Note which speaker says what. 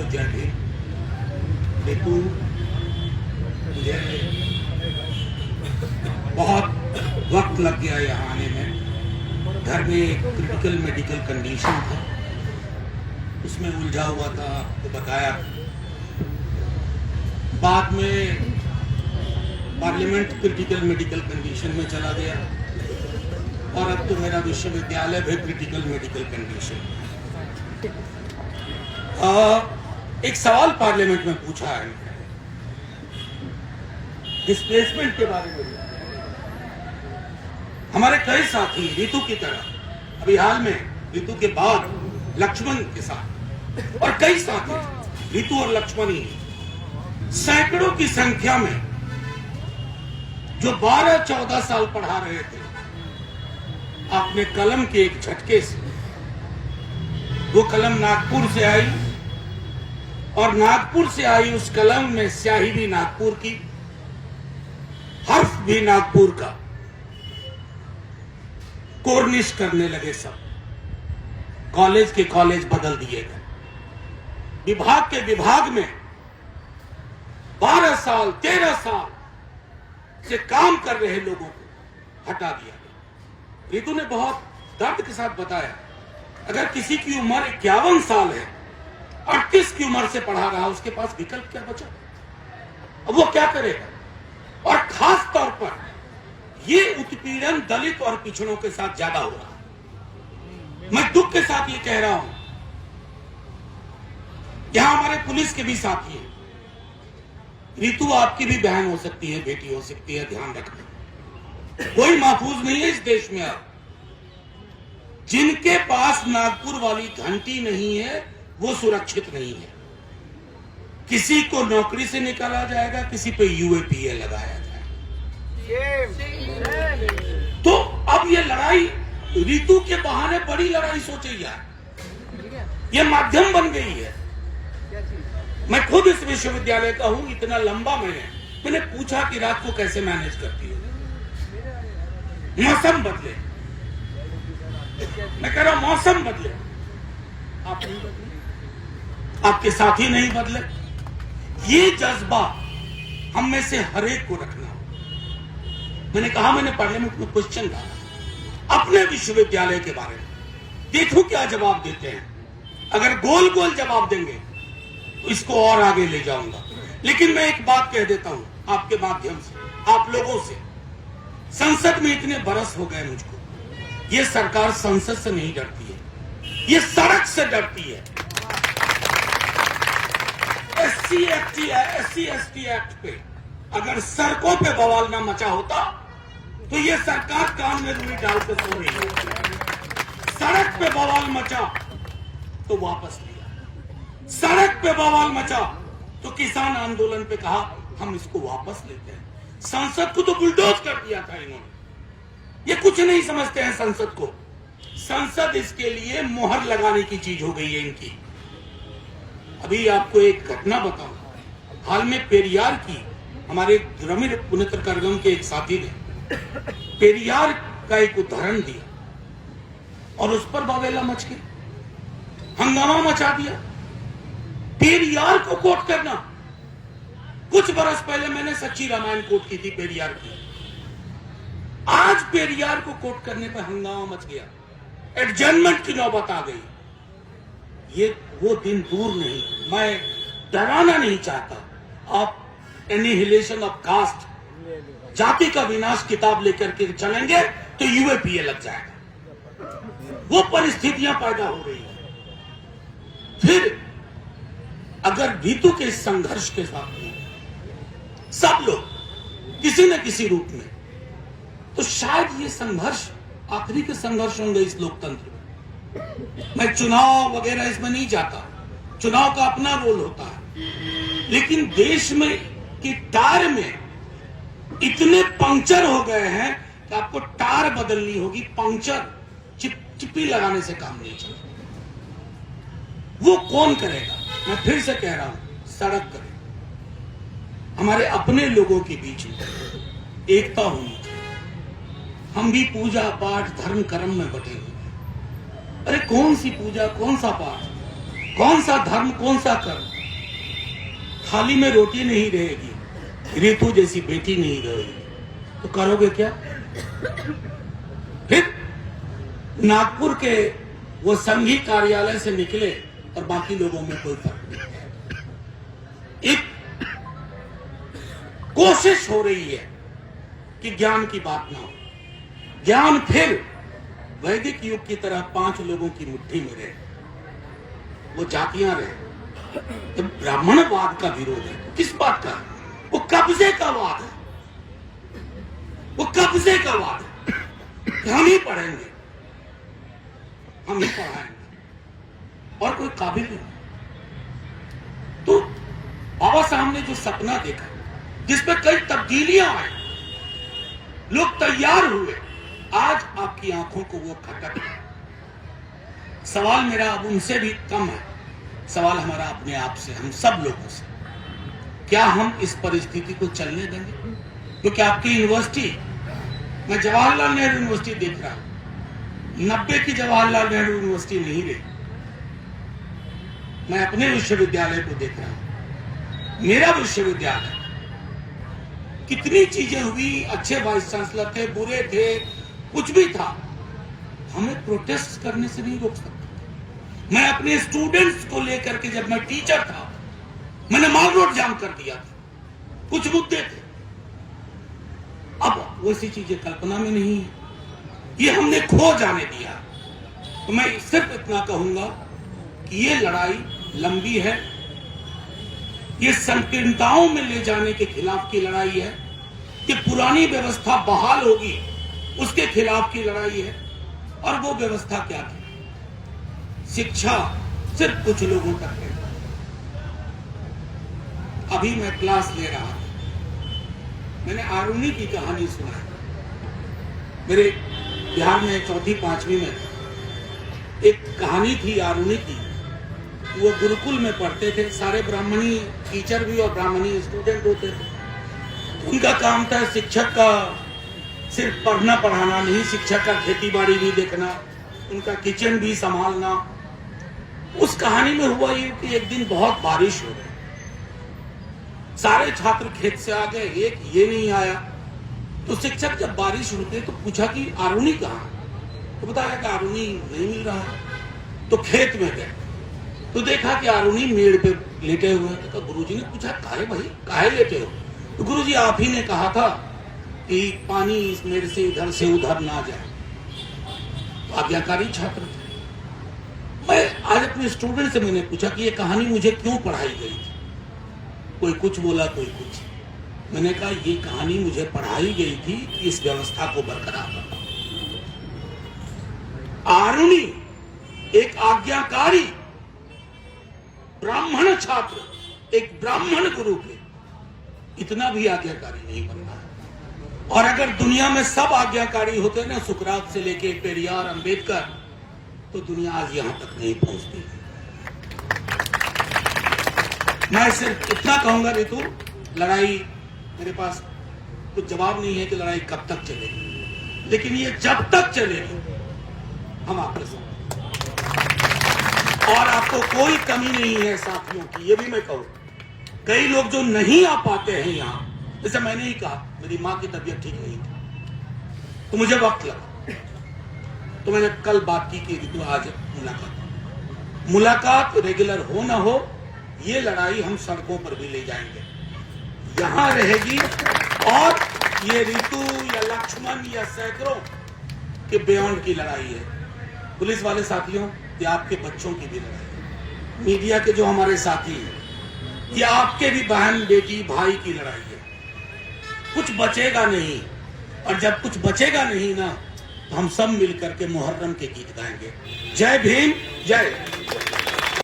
Speaker 1: सबको जय भीम। ऋतु, मुझे बहुत वक्त लग गया यहाँ आने में। घर में एक क्रिटिकल मेडिकल कंडीशन था, उसमें उलझा हुआ था, आपको बताया। बाद में पार्लियामेंट क्रिटिकल मेडिकल कंडीशन में चला गया और अब तो मेरा विश्वविद्यालय भी क्रिटिकल मेडिकल कंडीशन। एक सवाल पार्लियामेंट में पूछा है डिस्प्लेसमेंट के बारे में। हमारे कई साथी ऋतु की तरह अभी हाल में ऋतु के बाद लक्ष्मण के साथ और कई साथी ऋतु और लक्ष्मण ही सैकड़ों की संख्या में जो 12-14 साल पढ़ा रहे थे, अपने कलम के एक झटके से वो कलम नागपुर से आई और नागपुर से आई उस कलम में स्याही भी नागपुर की, हर्फ भी नागपुर का, कोर्निश करने लगे। सब कॉलेज के कॉलेज बदल दिए गए, विभाग के विभाग में 12 साल 13 साल से काम कर रहे लोगों को हटा दिया गया। ऋतु ने बहुत दर्द के साथ बताया, अगर किसी की उम्र 51 साल है, 38 की उम्र से पढ़ा रहा, उसके पास विकल्प क्या बचा? अब वो क्या करेगा? और खास तौर पर ये उत्पीड़न दलित और पिछड़ों के साथ ज्यादा हो रहा है। मैं दुख के साथ ये कह रहा हूं, यहां हमारे पुलिस के भी साथी हैं। ऋतु आपकी भी बहन हो सकती है, बेटी हो सकती है, ध्यान रखना। कोई महफूज नहीं है इस देश में। अब जिनके पास नागपुर वाली घंटी नहीं है वो सुरक्षित नहीं है। किसी को नौकरी से निकाला जाएगा, किसी पे यूएपीए लगाया जाएगा। तो अब ये लड़ाई ऋतु के बहाने बड़ी लड़ाई सोची यार, ये माध्यम बन गई है। मैं खुद इस विश्वविद्यालय का हूं, इतना लंबा मैंने पूछा कि रात को कैसे मैनेज करती हो। मौसम बदले, मैं कह रहा हूं मौसम बदले, आप नहीं बदले, आपके साथी नहीं बदले। ये जज्बा हम में से हर एक को रखना हो। मैंने कहा, मैंने पार्लियामेंट में क्वेश्चन डाला अपने विश्वविद्यालय के बारे में, देखो क्या जवाब देते हैं। अगर गोल गोल जवाब देंगे तो इसको और आगे ले जाऊंगा। लेकिन मैं एक बात कह देता हूं आपके माध्यम से, आप लोगों से, संसद में इतने बरस हो गए मुझको, ये सरकार संसद से नहीं डरती है, ये सड़क से डरती है। एससी एसटी एक्ट पे अगर सड़कों पे बवाल ना मचा होता तो ये सरकार कान में रुई डाल के सो रही है। सड़क पे बवाल मचा तो वापस लिया, सड़क पे बवाल मचा तो किसान आंदोलन पे कहा हम इसको वापस लेते हैं। संसद को तो बुलडोज कर दिया था इन्होंने। ये कुछ नहीं समझते हैं संसद को। संसद इसके लिए मोहर लगाने की चीज हो गई है इनकी। अभी आपको एक घटना बताऊं, हाल में पेरियार की, हमारे द्रविड़ पुण्यत्र करगम के एक साथी ने पेरियार का एक उदाहरण दिया और उस पर बवेला मच गई, हंगामा मचा दिया। पेरियार को कोट करना, कुछ बरस पहले मैंने सच्ची रामायण कोट की थी पेरियार की, आज पेरियार को कोट करने पर हंगामा मच गया, एडजर्नमेंट की नौबत आ गई। ये वो दिन दूर नहीं, मैं डराना नहीं चाहता। आप एनिहिलेशन ऑफ कास्ट, जाति का विनाश किताब लेकर के चलेंगे तो यूएपीए लग जाएगा। वो परिस्थितियां पैदा हो रही है। फिर अगर ऋतु के संघर्ष के साथ सब लोग किसी न किसी रूप में, तो शायद ये संघर्ष आखिरी के संघर्ष होंगे इस लोकतंत्र में। मैं चुनाव वगैरह इसमें नहीं जाता, चुनाव का अपना रोल होता है, लेकिन देश में कि टायर में इतने पंक्चर हो गए हैं कि आपको टायर बदलनी होगी। पंक्चर चिप्पी लगाने से काम नहीं चलेगा। वो कौन करेगा? मैं फिर से कह रहा हूं, सड़क करे। हमारे अपने लोगों के बीच में एकता होनी चाहिए। हम भी पूजा पाठ धर्म कर्म में बटे हुए। अरे कौन सी पूजा, कौन सा पाठ, कौन सा धर्म, कौन सा कर्म। थाली में रोटी नहीं रहेगी, रितु जैसी बेटी नहीं रहेगी, तो करोगे क्या? फिर नागपुर के वो संघी कार्यालय से निकले और बाकी लोगों में कोई फर्क नहीं। एक कोशिश हो रही है कि ज्ञान की बात ना हो। ज्ञान फिर वैदिक युग की तरह 5 लोगों की मुट्ठी में रहे, वो जातियां रहे। तो ब्राह्मणवाद का विरोध है, किस बात का? वो कब्जे का वाद है, वो कब्जे का वाद है। हम ही पढ़ेंगे, हम ही पढ़ाएंगे, और कोई काबिल नहीं। तो बाबा साहब ने जो सपना देखा, जिसपे कई तब्दीलियां आई, लोग तैयार हुए, आज आपकी आंखों को वो खटक है। सवाल मेरा अब उनसे भी कम है, सवाल हमारा अपने आप से, हम सब लोगों से। क्या हम इस परिस्थिति को चलने देंगे? क्योंकि आपकी यूनिवर्सिटी, मैं जवाहरलाल नेहरू यूनिवर्सिटी देख रहा हूं, 90 की जवाहरलाल नेहरू यूनिवर्सिटी नहीं रही। मैं अपने विश्वविद्यालय को देख रहा हूं, मेरा विश्वविद्यालय, कितनी चीजें हुई, अच्छे वाइस चांसलर थे, बुरे थे, कुछ भी था, हमें प्रोटेस्ट करने से नहीं रोक सकता। मैं अपने स्टूडेंट्स को लेकर के, जब मैं टीचर था, मैंने माल रोड जाम कर दिया था, कुछ मुद्दे थे। अब वैसी चीजें कल्पना में नहीं है, ये हमने खो जाने दिया। तो मैं सिर्फ इतना कहूंगा कि ये लड़ाई लंबी है, ये संकीर्णताओं में ले जाने के खिलाफ की लड़ाई है, कि पुरानी व्यवस्था बहाल होगी उसके खिलाफ की लड़ाई है। और वो व्यवस्था क्या थी? शिक्षा सिर्फ कुछ लोगों तक है। अभी मैं क्लास ले रहा था, मैंने आरुणि की कहानी सुना है। मेरे बिहार में 4वीं 5वीं में एक कहानी थी आरुणि की। वो गुरुकुल में पढ़ते थे, सारे ब्राह्मणी टीचर भी और ब्राह्मणी स्टूडेंट होते थे। उनका काम था शिक्षक का सिर्फ पढ़ना पढ़ाना नहीं, शिक्षक का खेती बाड़ी भी देखना, उनका किचन भी संभालना। उस कहानी में हुआ ये कि एक दिन बहुत बारिश हो गई, सारे छात्र खेत से आ गए, एक ये नहीं आया। तो शिक्षक जब बारिश रुके तो पूछा कि आरुणि कहाँ? तो बताया कि आरुणि नहीं मिल रहा। तो खेत में गए तो देखा कि आरुणि मेड़ पे लेटे हुए हैं। तो गुरुजी ने पूछा, काहे भाई, काहे लेटे हो? तो गुरुजी, आप ही ने कहा था कि पानी इस मेड़ से इधर से उधर ना जाए। तो आज्ञाकारी छात्र थे। मैं आज अपने स्टूडेंट से मैंने पूछा कि ये कहानी मुझे क्यों पढ़ाई गई थी? कोई कुछ बोला, कोई कुछ। मैंने कहा ये कहानी मुझे पढ़ाई गई थी कि इस व्यवस्था को बरकरार रखो। आरुणि एक आज्ञाकारी ब्राह्मण छात्र, एक ब्राह्मण गुरु के, इतना भी आज्ञाकारी नहीं बनना है। और अगर दुनिया में सब आज्ञाकारी होते ना, सुकरात से लेके पेरियार, अंबेडकर, तो दुनिया आज यहां तक नहीं पहुंचती। मैं सिर्फ इतना कहूंगा रितु, लड़ाई, मेरे पास कुछ जवाब नहीं है कि लड़ाई कब तक चलेगी, लेकिन ये जब तक चलेगी हम आपके साथ, और आपको कोई कमी नहीं है साथियों की। ये भी मैं कहूं, कई लोग जो नहीं आ पाते हैं यहाँ, जैसे मैंने ही कहा मेरी माँ की तबीयत ठीक नहीं थी तो मुझे वक्त लगा, तो मैंने कल बात की कि रितु आज मुलाकात रेगुलर हो ना हो, ये लड़ाई हम सड़कों पर भी ले जाएंगे, यहां रहेगी। और ये रितु या लक्ष्मण या सैकड़ों के बियॉन्ड की लड़ाई है। पुलिस वाले साथियों, ये आपके बच्चों की भी लड़ाई है। मीडिया के जो हमारे साथी हैं, ये आपके भी बहन, बेटी, भाई की लड़ाई है। कुछ बचेगा नहीं, और जब कुछ बचेगा नहीं ना, तो हम सब मिलकर के मुहर्रम के गीत गाएंगे। जय भीम, जय।